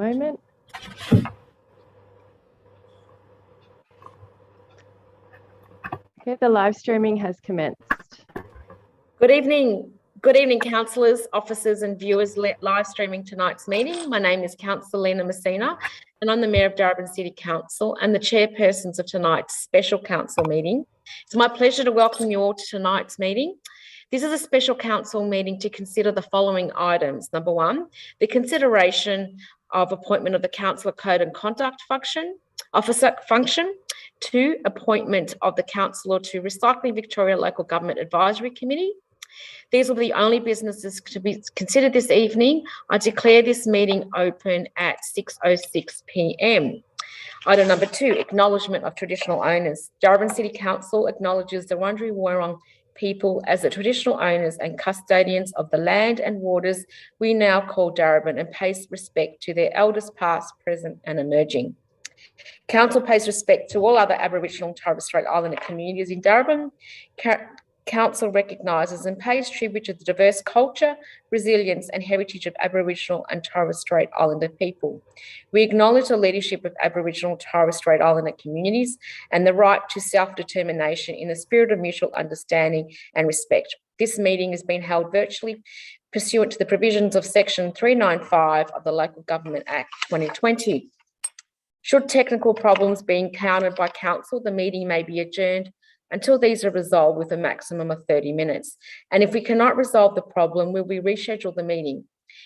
moment. Okay, the live streaming has commenced. Good evening, councillors, officers and viewers live streaming tonight's meeting. My name is Councillor Lena Messina and I'm the Mayor of Darebin City Council and the chairpersons of tonight's special council meeting. It's my pleasure to welcome you all to tonight's meeting. This is a special council meeting to consider the following items. Number one, the consideration of appointment of the Councillor Code and Conduct Officer function. Two, appointment of the councillor to Recycling Victoria Local Government Advisory Committee. These will be the only businesses to be considered this evening. I declare this meeting open at 6:06 p.m. Item number two, acknowledgement of traditional owners. Darebin City Council acknowledges the Wurundjeri Wurrung people as the traditional owners and custodians of the land and waters we now call Darebin and pays respect to their elders past, present and emerging. Council pays respect to all other Aboriginal and Torres Strait Islander communities in Darebin. Council recognises and pays tribute to the diverse culture, resilience and heritage of Aboriginal and Torres Strait Islander people. We acknowledge the leadership of Aboriginal and Torres Strait Islander communities and the right to self-determination in the spirit of mutual understanding and respect. This meeting has been held virtually pursuant to the provisions of Section 395 of the Local Government Act 2020. Should technical problems be encountered by council, the meeting may be adjourned until these are resolved with a maximum of 30 minutes. And if we cannot resolve the problem, we'll reschedule the meeting.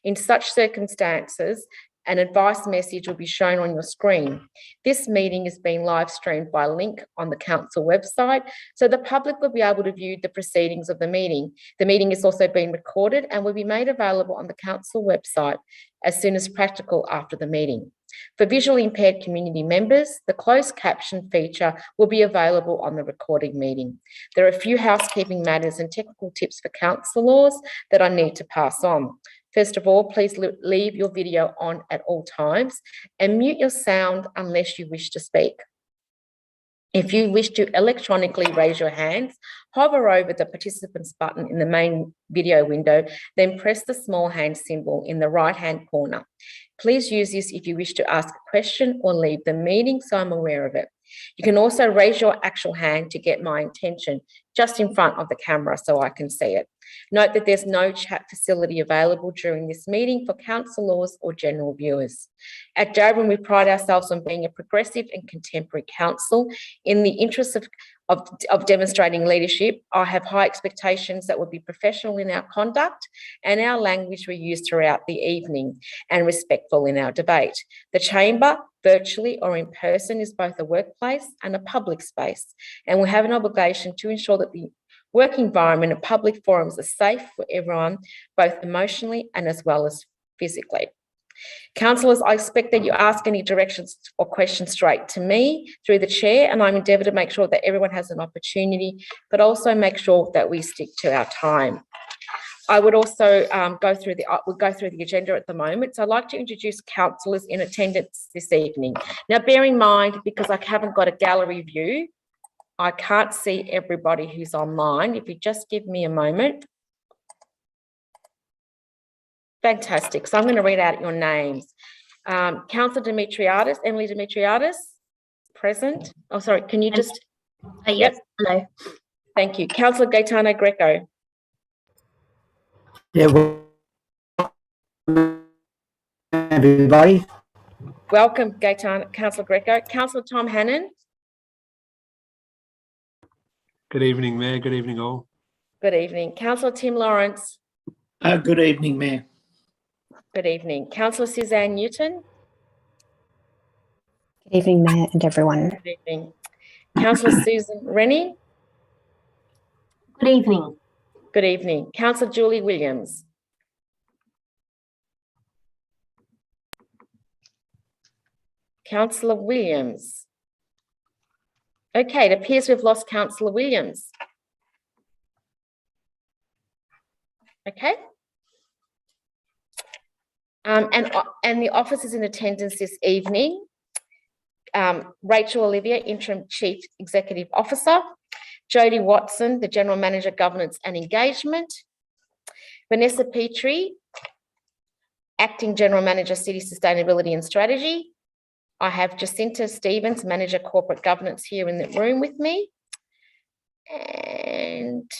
In such circumstances, an advice message will be shown on your screen. This meeting is being live streamed by link on the council website, so the public will be able to view the proceedings of the meeting. The meeting is also being recorded and will be made available on the council website as soon as practical after the meeting. For visually impaired community members, the closed caption feature will be available on the recording meeting. There are a few housekeeping matters and technical tips for councillors that I need to pass on. First of all, please leave your video on at all times and mute your sound unless you wish to speak. If you wish to electronically raise your hands, hover over the participants button in the main video window, then press the small hand symbol in the right-hand corner. Please use this if you wish to ask a question or leave the meeting so I'm aware of it. You can also raise your actual hand to get my attention just in front of the camera so I can see it. Note that there's no chat facility available during this meeting for councillors or general viewers. At Darebin, we pride ourselves on being a progressive and contemporary council. In the interest of demonstrating leadership, I have high expectations that we'll be professional in our conduct and our language we use throughout the evening and respectful in our debate. The chamber, virtually or in person, is both a workplace and a public space, and we have an obligation to ensure that the work environment and public forums are safe for everyone, both emotionally and as well as physically. Councillors, I expect that you ask any directions or questions straight to me through the chair, and I'm endeavour to make sure that everyone has an opportunity, but also make sure that we stick to our time. I would also go through the agenda at the moment. So I'd like to introduce councillors in attendance this evening. Now, bear in mind, because I haven't got a gallery view, I can't see everybody who's online. If you just give me a moment. Fantastic. So I'm going to read out your names. Councillor Dimitriadis, Emily Dimitriadis, present. Oh, sorry, can you just... Yes, hello. Thank you. Councillor Gaetano Greco. Yeah, well, everybody. Welcome, Councillor Greco. Councillor Tom Hannon. Good evening, Mayor. Good evening, all. Good evening. Councillor Tim Lawrence. Good evening, Mayor. Good evening. Councillor Suzanne Newton. Good evening, Mayor and everyone. Good evening. Councillor Susan Rennie. Good evening. Good evening. Councillor Julie Williams. Councillor Williams. Okay, it appears we've lost Councillor Williams. Okay. And the officers in attendance this evening, Rachel Olivia, Interim Chief Executive Officer, Jodie Watson, the General Manager, Governance and Engagement, Vanessa Petrie, Acting General Manager, City Sustainability and Strategy. I have Jacinta Stevens, Manager, Corporate Governance, here in the room with me. And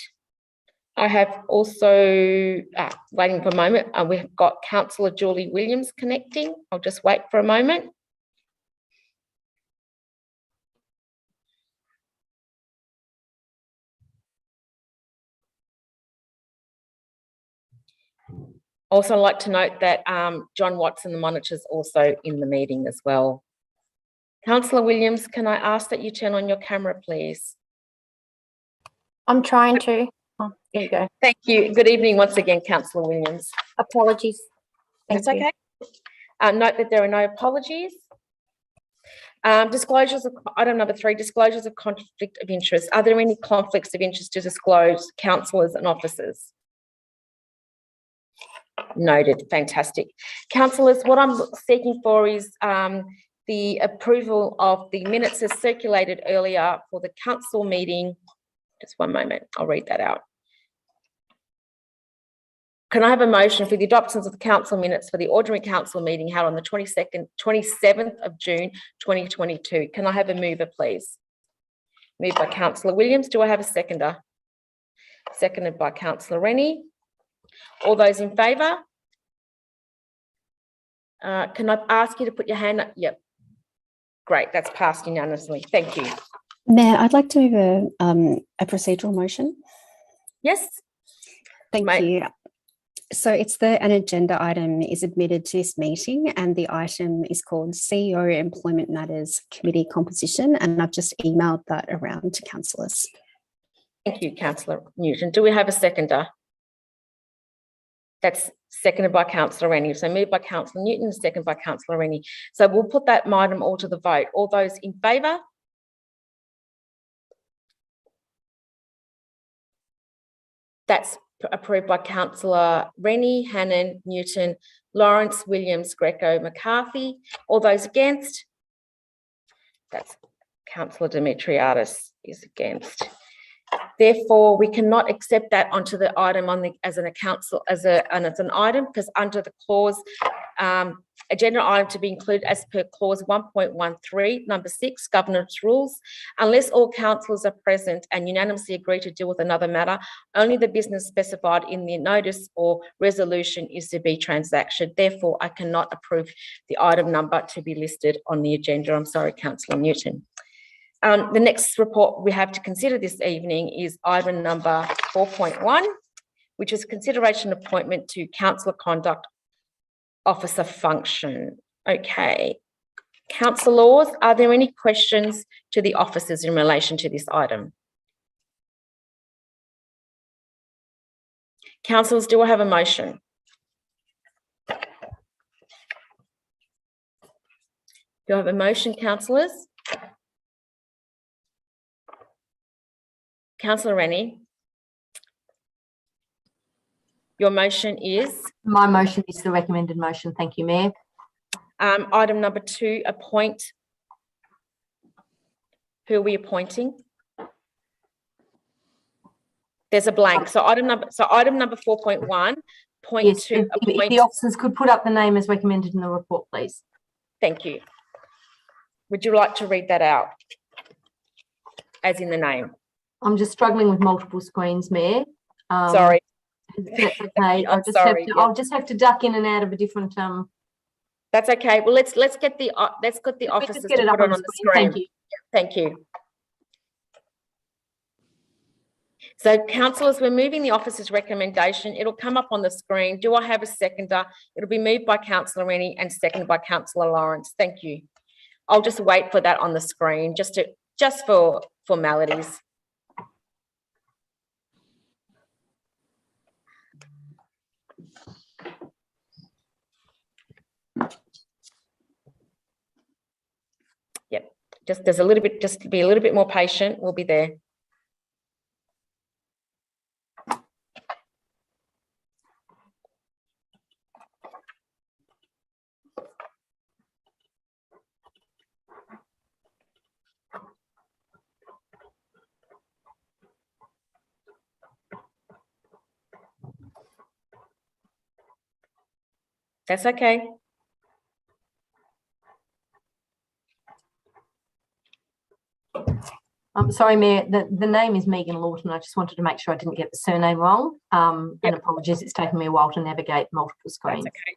I have also, waiting for a moment, we've got Councillor Julie Williams connecting. I'll just wait for a moment. Also, I'd like to note that John Watson, the monitor, is also in the meeting as well. Councillor Williams, can I ask that you turn on your camera, please? I'm trying to. Oh, there you go. Thank you. Good evening once again, Councillor Williams. Apologies. That's okay. Note that there are no apologies. Disclosures of item number 3, disclosures of conflict of interest. Are there any conflicts of interest to disclose, councillors and officers? Noted. Fantastic. Councillors, what I'm seeking for is the approval of the minutes as circulated earlier for the council meeting. Just one moment, I'll read that out. Can I have a motion for the adoption of the council minutes for the ordinary council meeting held on the 27th of June 2022? Can I have a mover, please? Moved by Councillor Williams. Do I have a seconder? Seconded by Councillor Rennie. All those in favour? Can I ask you to put your hand up? Yep. Great, that's passed unanimously. Thank you. Mayor, I'd like to move a procedural motion. Yes. Thank you. So it's an agenda item is admitted to this meeting, and the item is called CEO Employment Matters Committee Composition, and I've just emailed that around to councillors. Thank you, Councillor Newton. Do we have a seconder? That's seconded by Councillor Rennie. So moved by Councillor Newton, seconded by Councillor Rennie. So we'll put that item all to the vote. All those in favour? That's approved by Councillor Rennie, Hannan, Newton, Lawrence, Williams, Greco, McCarthy. All those against? That's Councillor Demetriadis is against. Therefore, we cannot accept that onto the item as an item, because under the clause, agenda item to be included as per clause 1.13, number 6, governance rules, unless all councillors are present and unanimously agree to deal with another matter, only the business specified in the notice or resolution is to be transacted. Therefore, I cannot approve the item number to be listed on the agenda. I'm sorry, Councillor Newton. The next report we have to consider this evening is item number 4.1, which is consideration appointment to councillor conduct officer function. Okay. Councillors, are there any questions to the officers in relation to this item? Councillors, do I have a motion? Do I have a motion, councillors? Councillor Rennie, your motion is? My motion is the recommended motion. Thank you, Mayor. Item number 2, appoint. Who are we appointing? There's a blank. So item number 4.1, point Yes, 2. if the officers could put up the name as recommended in the report, please. Thank you. Would you like to read that out? As in the name. I'm just struggling with multiple screens, Mayor. Sorry. That's okay. I'll just have to duck in and out of a different. That's okay. Well, let's get the officers to put it on the screen. Thank you. Thank you. So, councillors, we're moving the officer's recommendation. It'll come up on the screen. Do I have a seconder? It'll be moved by Councillor Rennie and seconded by Councillor Lawrence. Thank you. I'll just wait for that on the screen, just for formalities. Yep. Just be a little bit more patient. We'll be there. That's okay. I'm sorry, Mayor, the name is Megan Lawton. I just wanted to make sure I didn't get the surname wrong. And apologies, it's taken me a while to navigate multiple screens. That's okay.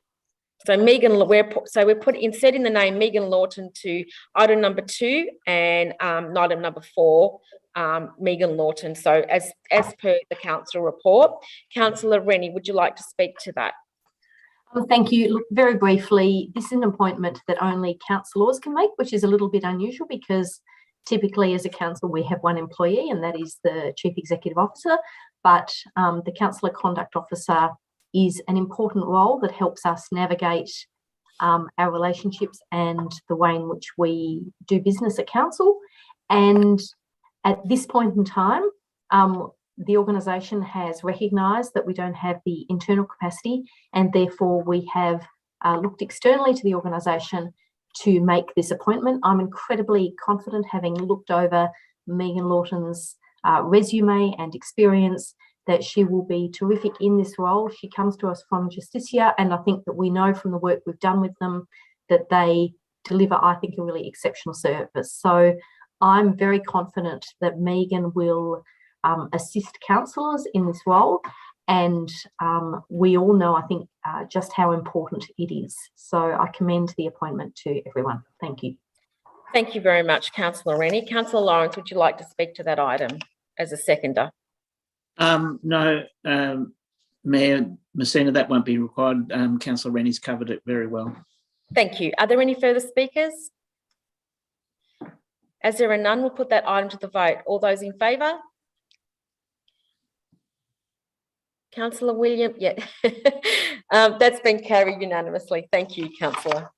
So Megan, we're instead the name Megan Lawton to item number 2 and item number 4, Megan Lawton. So as per the council report, Councillor Rennie, would you like to speak to that? Thank you. Look, very briefly, this is an appointment that only councillors can make, which is a little bit unusual because typically as a council we have one employee and that is the Chief Executive Officer, but the Councillor Conduct Officer is an important role that helps us navigate our relationships and the way in which we do business at council. And at this point in time, the organisation has recognised that we don't have the internal capacity and therefore we have looked externally to the organisation to make this appointment. I'm incredibly confident, having looked over Megan Lawton's resume and experience, that she will be terrific in this role. She comes to us from Justicia, and I think that we know from the work we've done with them that they deliver, I think, a really exceptional service. So I'm very confident that Megan will assist councillors in this role, and we all know, I think, just how important it is. So I commend the appointment to everyone. Thank you. Thank you very much, Councillor Rennie. Councillor Lawrence, would you like to speak to that item as a seconder? No, Mayor Messina, that won't be required. Councillor Rennie's covered it very well. Thank you. Are there any further speakers? As there are none, we'll put that item to the vote. All those in favour? Councillor William, yeah. That's been carried unanimously. Thank you, Councillor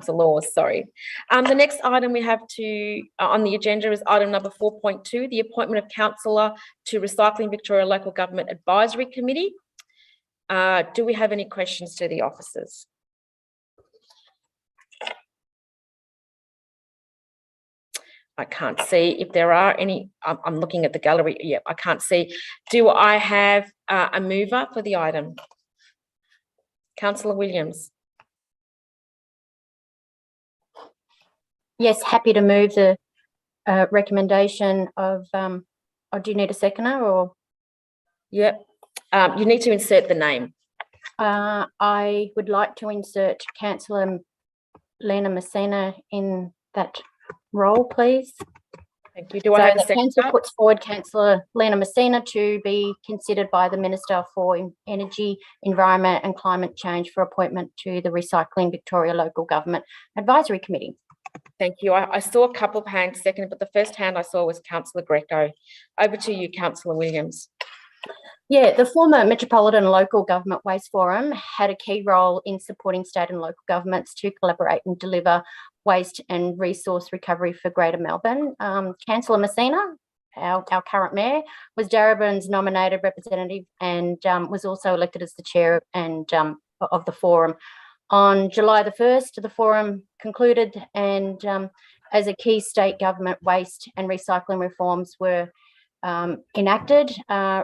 Laws, sorry. The next item we have on the agenda is item number 4.2, the appointment of councillor to Recycling Victoria Local Government Advisory Committee. Do we have any questions to the officers? I can't see if there are any. I'm looking at the gallery. Yeah, I can't see. Do I have a mover for the item? Councillor Williams. Yes, happy to move the recommendation of, do you need a seconder or? Yep, you need to insert the name. I would like to insert Councillor Lena Messina in that role, please. Thank you. Do I have a seconder? Council puts forward Councillor Lena Messina to be considered by the Minister for Energy, Environment and Climate Change for appointment to the Recycling Victoria Local Government Advisory Committee. Thank you. I saw a couple of hands seconded, but the first hand I saw was Councillor Greco. Over to you, Councillor Williams. Yeah, the former Metropolitan Local Government Waste Forum had a key role in supporting state and local governments to collaborate and deliver waste and resource recovery for Greater Melbourne. Councillor Messina, our current mayor, was Darebin's nominated representative and was also elected as the chair of the forum. On July the 1st, the forum concluded, and as a key state government waste and recycling reforms were enacted,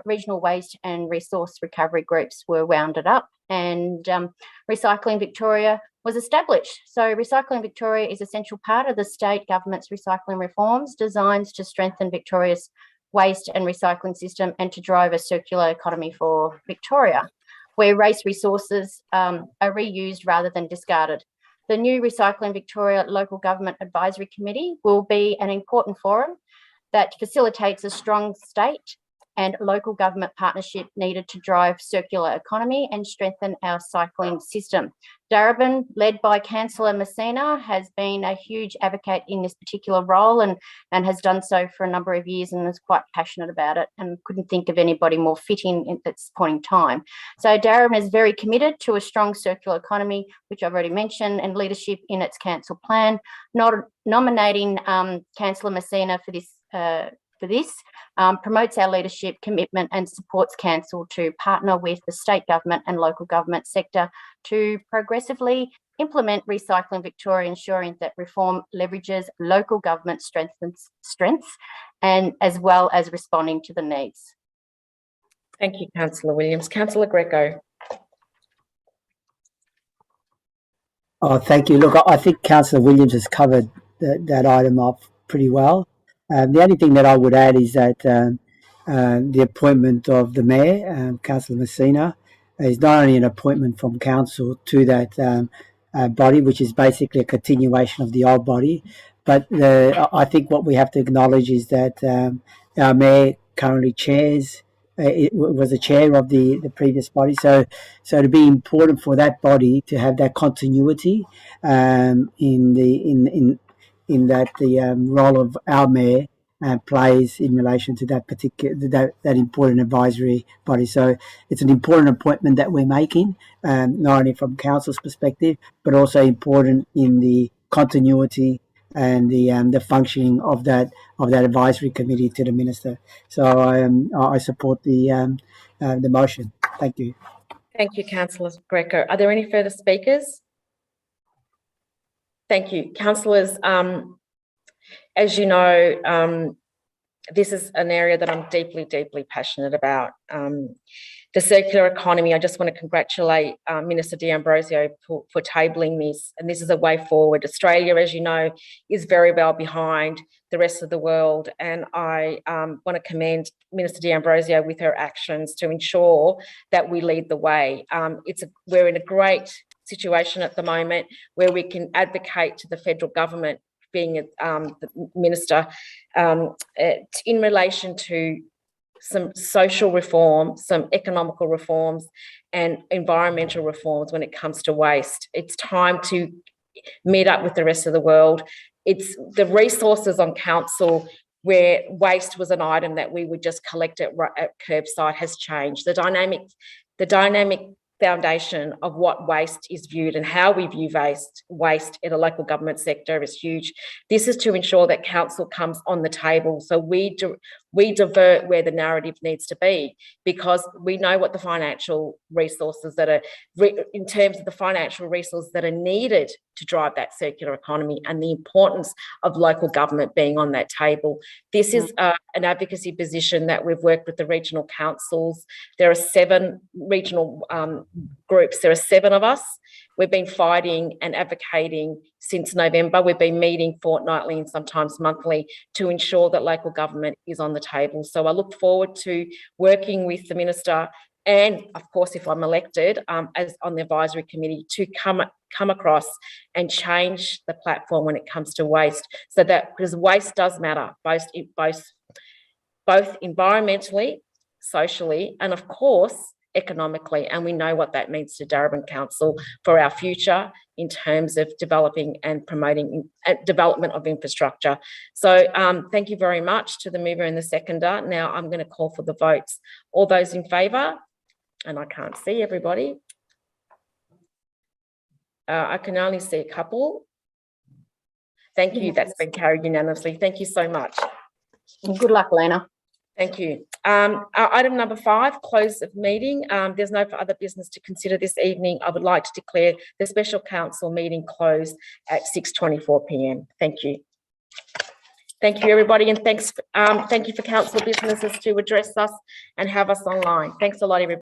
regional waste and resource recovery groups were wounded up, and Recycling Victoria was established. So Recycling Victoria is an essential part of the state government's recycling reforms designed to strengthen Victoria's waste and recycling system and to drive a circular economy for Victoria, where waste resources are reused rather than discarded. The new Recycling Victoria Local Government Advisory Committee will be an important forum that facilitates a strong state and local government partnership needed to drive circular economy and strengthen our cycling system. Darebin, led by Councillor Messina, has been a huge advocate in this particular role and has done so for a number of years and is quite passionate about it and couldn't think of anybody more fitting at this point in time. So Darebin is very committed to a strong circular economy, which I've already mentioned, and leadership in its council plan. Nominating Councillor Messina for this promotes our leadership commitment and supports council to partner with the state government and local government sector to progressively implement Recycling Victoria, ensuring that reform leverages local government strengths and as well as responding to the needs. Thank you, Councillor Williams. Councillor Greco. Oh, thank you. Look, I think Councillor Williams has covered that item off pretty well. The only thing that I would add is that the appointment of the Mayor, Councillor Messina, is not only an appointment from Council to that body, which is basically a continuation of the old body, but I think what we have to acknowledge is that our Mayor currently chairs. It was a chair of the previous body, so to be important for that body to have that continuity in that the role of our mayor plays in relation to that particular that important advisory body. So it's an important appointment that we're making, not only from council's perspective, but also important in the continuity and the functioning of that advisory committee to the minister. So I support the motion. Thank you. Thank you, Councillor Greco. Are there any further speakers? Thank you, councillors. As you know, this is an area that I'm deeply, deeply passionate about. The circular economy, I just want to congratulate Minister D'Ambrosio for tabling this, and this is a way forward. Australia, as you know, is very well behind the rest of the world, and I want to commend Minister D'Ambrosio with her actions to ensure that we lead the way. We're in a great situation at the moment where we can advocate to the federal government, being the minister, in relation to some social reform, some economical reforms and environmental reforms when it comes to waste. It's time to meet up with the rest of the world. It's the resources on council where waste was an item that we would just collect at curbside has changed. The dynamic foundation of what waste is viewed and how we view waste in a local government sector is huge. This is to ensure that council comes on the table, so we divert where the narrative needs to be, because we know what the financial resources that are, in terms of the financial resources that are needed to drive that circular economy, and the importance of local government being on that table. This is an advocacy position that we've worked with the regional councils. There are 7 regional groups. There are 7 of us. We've been fighting and advocating since November. We've been meeting fortnightly and sometimes monthly to ensure that local government is on the table. So I look forward to working with the minister and, of course, if I'm elected, as on the advisory committee, to come across and change the platform when it comes to waste, so that, because waste does matter, both environmentally, socially, and of course economically, and we know what that means to Darebin Council for our future in terms of developing and promoting development of infrastructure. So thank you very much to the mover and the seconder. Now I'm going to call for the votes. All those in favour? And I can't see everybody. I can only see a couple. Thank you. That's been carried unanimously. Thank you so much. Good luck, Lena. Thank you. Item number 5, close of meeting. There's no other business to consider this evening. I would like to declare the special council meeting closed at 6:24 p.m. Thank you. Thank you, everybody, and thank you for council businesses to address us and have us online. Thanks a lot, everybody.